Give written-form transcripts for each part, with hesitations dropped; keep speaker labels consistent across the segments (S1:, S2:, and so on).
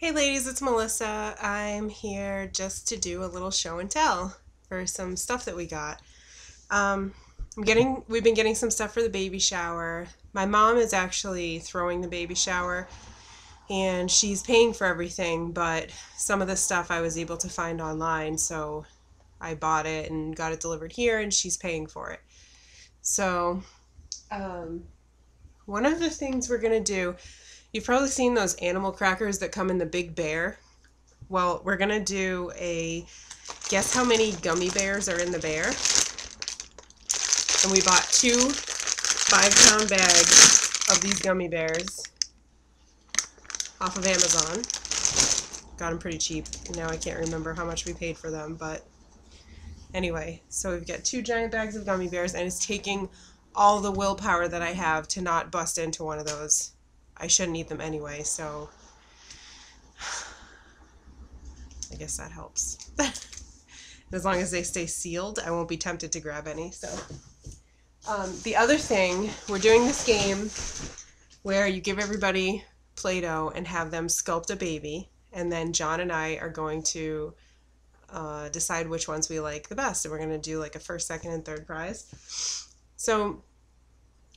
S1: Hey ladies, it's Melissa. I'm here just to do a little show and tell for some stuff that we got. Um, we've been getting some stuff for the baby shower. My mom is actually throwing the baby shower and she's paying for everything, but some of the stuff I was able to find online, so I bought it and got it delivered here and she's paying for it. So, um, one of the things we're gonna do, you've probably seen those animal crackers that come in the big bear. Well, we're gonna do a guess how many gummy bears are in the bear. And we bought two 5-pound bags of these gummy bears off of Amazon. Got them pretty cheap. Now I can't remember how much we paid for them, but anyway, so we've got two giant bags of gummy bears, and it's taking all the willpower that I have to not bust into one of those. I shouldn't eat them anyway, so I guess that helps. As long as they stay sealed, I won't be tempted to grab any. So, the other thing, we're doing this game where you give everybody Play-Doh and have them sculpt a baby, and then John and I are going to decide which ones we like the best, and we're going to do like a first, second, and third prize. So,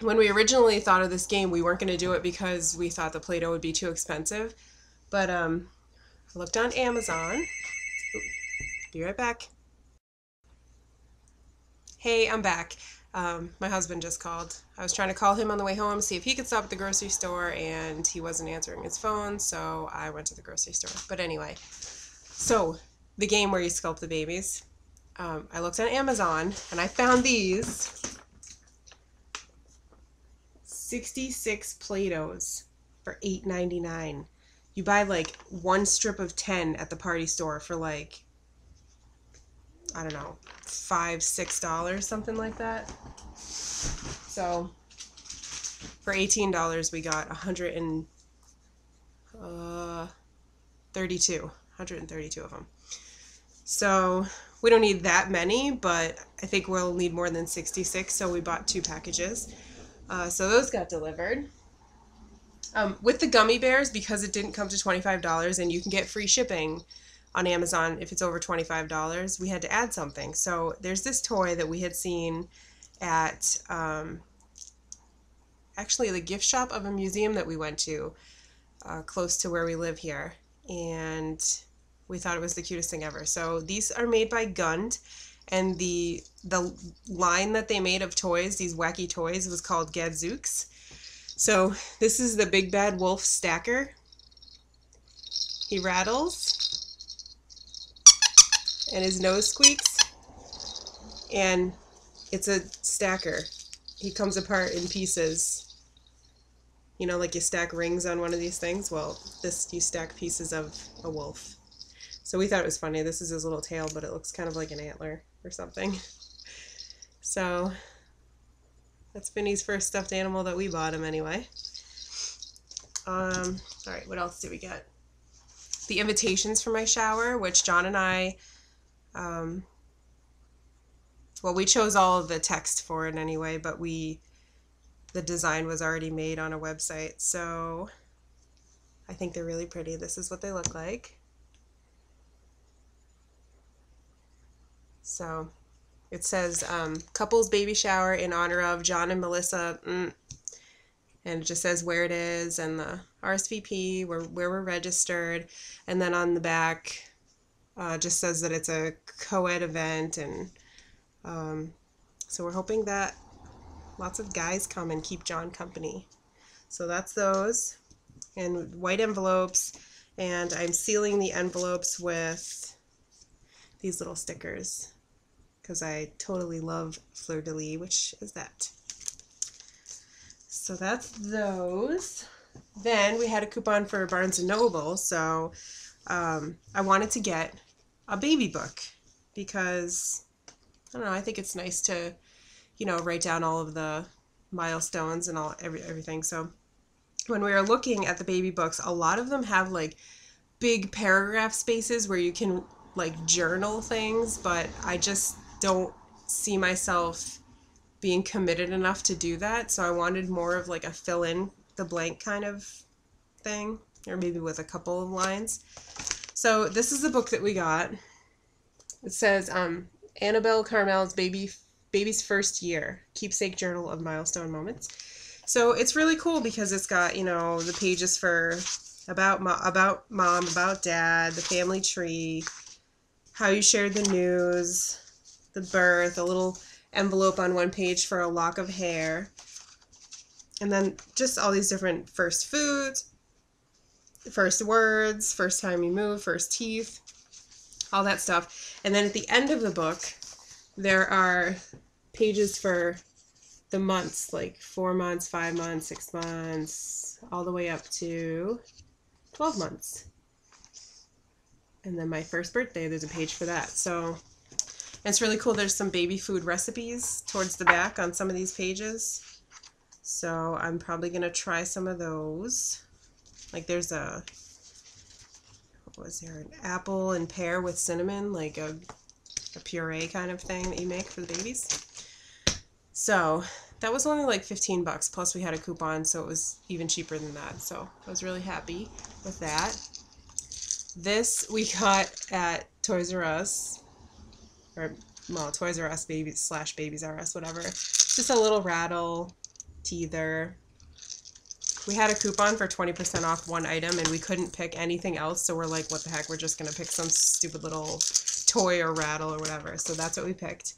S1: when we originally thought of this game, we weren't going to do it because we thought the Play-Doh would be too expensive, but I looked on Amazon. Ooh, be right back. Hey, I'm back. My husband just called. I was trying to call him on the way home, see if he could stop at the grocery store, and he wasn't answering his phone, so I went to the grocery store. But anyway, so the game where you sculpt the babies. I looked on Amazon, and I found these 66 Play-Dohs for $8.99. You buy like one strip of 10 at the party store for like, I don't know, $5-6, something like that. So for $18 we got 132 of them. So we don't need that many, but I think we'll need more than 66, so we bought 2 packages. So those got delivered. With the gummy bears, because it didn't come to $25 and you can get free shipping on Amazon if it's over $25, we had to add something. So there's this toy that we had seen at actually the gift shop of a museum that we went to close to where we live here, and we thought it was the cutest thing ever. So these are made by Gund, and the line that they made of toys, these wacky toys, was called Gadzooks. So this is the Big Bad Wolf Stacker. He rattles and his nose squeaks, and it's a stacker. He comes apart in pieces. You know, like you stack rings on one of these things? Well, this, you stack pieces of a wolf. So we thought it was funny. This is his little tail, but it looks kind of like an antler or something. So that's Vinny's first stuffed animal that we bought him anyway. Alright, what else did we get? The invitations for my shower, which John and I, well, we chose all of the text for it anyway, but the design was already made on a website, so I think they're really pretty. This is what they look like. So it says couples baby shower in honor of John and Melissa, and it just says where it is and the RSVP, where we're registered, and then on the back just says that it's a co-ed event, and so we're hoping that lots of guys come and keep John company. So that's those, and white envelopes, and I'm sealing the envelopes with these little stickers because I totally love Fleur de Lis, which is that. So that's those. Then we had a coupon for Barnes & Noble, so I wanted to get a baby book because, I don't know, I think it's nice to, you know, write down all of the milestones and everything. So when we were looking at the baby books, a lot of them have like big paragraph spaces where you can like journal things, but I just don't see myself being committed enough to do that. So I wanted more of like a fill in the blank kind of thing. or maybe with a couple of lines. So this is the book that we got. It says Annabelle Carmel's Baby's First Year, Keepsake Journal of Milestone Moments. So it's really cool because it's got, you know, the pages for about mom, about dad, the family tree, how you shared the news, the birth, a little envelope on one page for a lock of hair, and then just all these different first foods, first words, first time you move, first teeth, all that stuff. And then at the end of the book, there are pages for the months, like 4 months, 5 months, 6 months, all the way up to 12 months. And then my first birthday, there's a page for that. So it's really cool. There's some baby food recipes towards the back on some of these pages. So I'm probably going to try some of those. Like there's a, what was there, an apple and pear with cinnamon, like a puree kind of thing that you make for the babies. So that was only like 15 bucks, plus we had a coupon, so it was even cheaper than that. So I was really happy with that. This we got at Toys R Us, or well, Toys R Us Babies R Us, whatever. Just a little rattle teether. We had a coupon for 20% off one item, and we couldn't pick anything else, so we're like, what the heck, we're just going to pick some stupid little toy or rattle or whatever. So that's what we picked.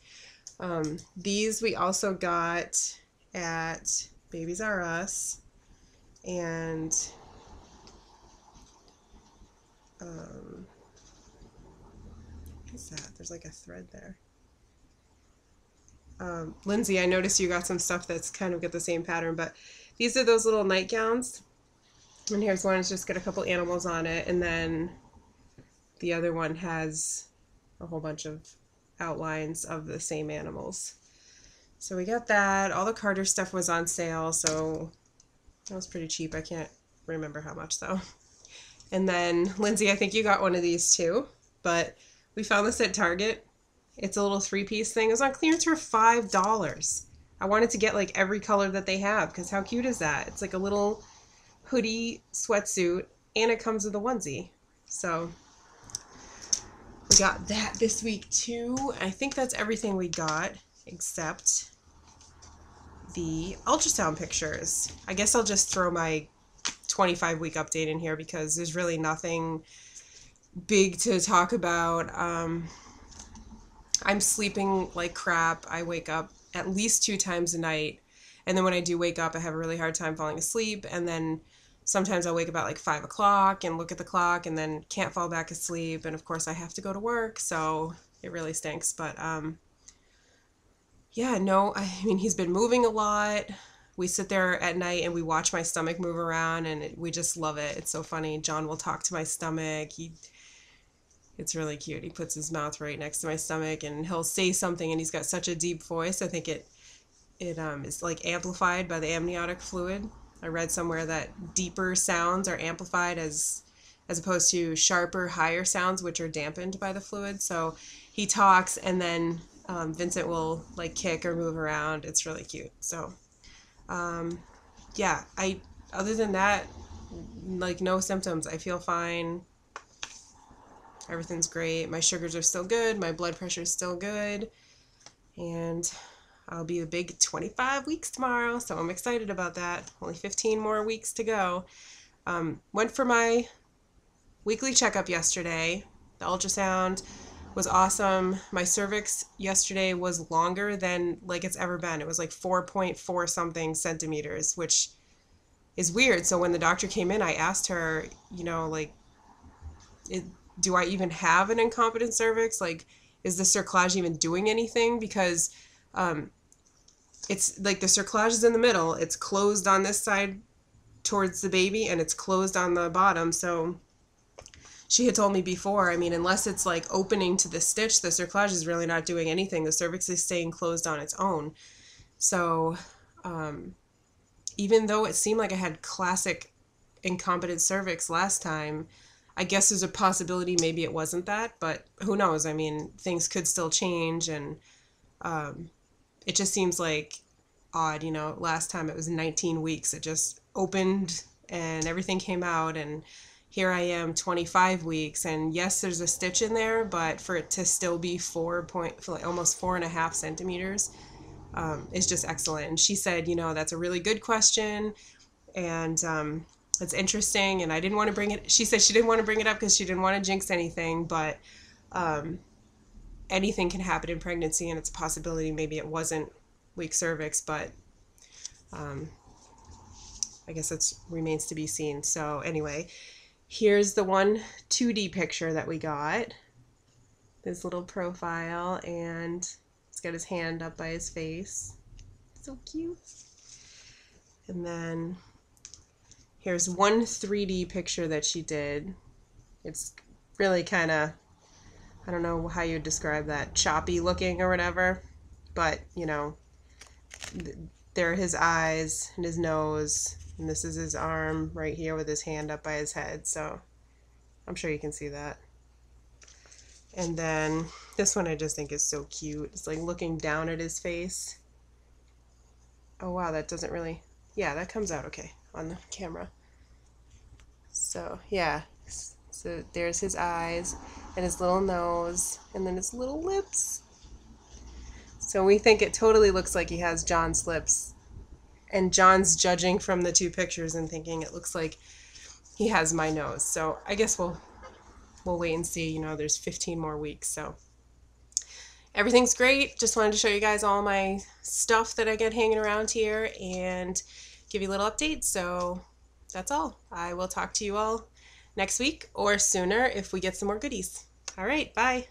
S1: These we also got at Babies R Us, and what's that? There's like a thread there. Lindsay, I noticed you got some stuff that's kind of got the same pattern, but these are those little nightgowns. And here's one that's just got a couple animals on it, and then the other one has a whole bunch of outlines of the same animals. So we got that. All the Carter stuff was on sale, so that was pretty cheap. I can't remember how much though. And then Lindsay, I think you got one of these too, but we found this at Target. It's a little 3-piece thing. It was on clearance for $5. I wanted to get like every color that they have, because how cute is that? It's like a little hoodie sweatsuit, and it comes with a onesie. So we got that this week too. I think that's everything we got except the ultrasound pictures. I guess I'll just throw my 25-week update in here because there's really nothing big to talk about. I'm sleeping like crap. I wake up at least 2 times a night, and then when I do wake up, I have a really hard time falling asleep, and then sometimes I'll wake up at like 5 o'clock and look at the clock and then can't fall back asleep, and of course I have to go to work, so it really stinks. But yeah, no, I mean, he's been moving a lot. We sit there at night and we watch my stomach move around, and we just love it. It's so funny. John will talk to my stomach. It's really cute. He puts his mouth right next to my stomach, and he'll say something, and he's got such a deep voice. I think it is like amplified by the amniotic fluid. I read somewhere that deeper sounds are amplified as opposed to sharper, higher sounds, which are dampened by the fluid. So he talks, and then Vincent will like kick or move around. It's really cute. So yeah, other than that, like no symptoms. I feel fine. Everything's great. My sugars are still good. My blood pressure is still good. And I'll be a big 25 weeks tomorrow, so I'm excited about that. Only 15 more weeks to go. Went for my weekly checkup yesterday. The ultrasound was awesome. My cervix yesterday was longer than like it's ever been. It was like 4.4 something centimeters, which is weird. So when the doctor came in, I asked her, you know, like, do I even have an incompetent cervix? Like, is the cerclage even doing anything? Because it's like the cerclage is in the middle. It's closed on this side towards the baby, and it's closed on the bottom. So she had told me before, I mean, unless it's like opening to the stitch, the cerclage is really not doing anything. The cervix is staying closed on its own. So even though it seemed like I had classic incompetent cervix last time, I guess there's a possibility maybe it wasn't that, but who knows? I mean, things could still change, and it just seems like odd, you know. Last time it was 19 weeks. It just opened and everything came out, and here I am 25 weeks, and yes, there's a stitch in there, but for it to still be almost 4.5 centimeters is just excellent. And she said, that's a really good question, and it's interesting, and I didn't want to bring it. She said she didn't want to bring it up because she didn't want to jinx anything, but anything can happen in pregnancy, and it's a possibility maybe it wasn't weak cervix, but I guess it remains to be seen. So anyway, here's the 2D picture that we got. His little profile, and he's got his hand up by his face. So cute. And then here's 3D picture that she did. It's really kind of, I don't know how you'd describe that, choppy looking or whatever, but there are his eyes and his nose, and this is his arm right here with his hand up by his head, so I'm sure you can see that. And then this one I just think is so cute. It's like looking down at his face. Oh wow, that doesn't really, yeah, that comes out okay on the camera. So yeah, so there's his eyes and his little nose, and then his little lips. So we think it totally looks like he has John's lips, and John's judging from the 2 pictures and thinking it looks like he has my nose. So I guess we'll wait and see. There's 15 more weeks, so everything's great. Just wanted to show you guys all my stuff that I get hanging around here and give you a little update. So that's all. I will talk to you all next week or sooner if we get some more goodies. All right, bye.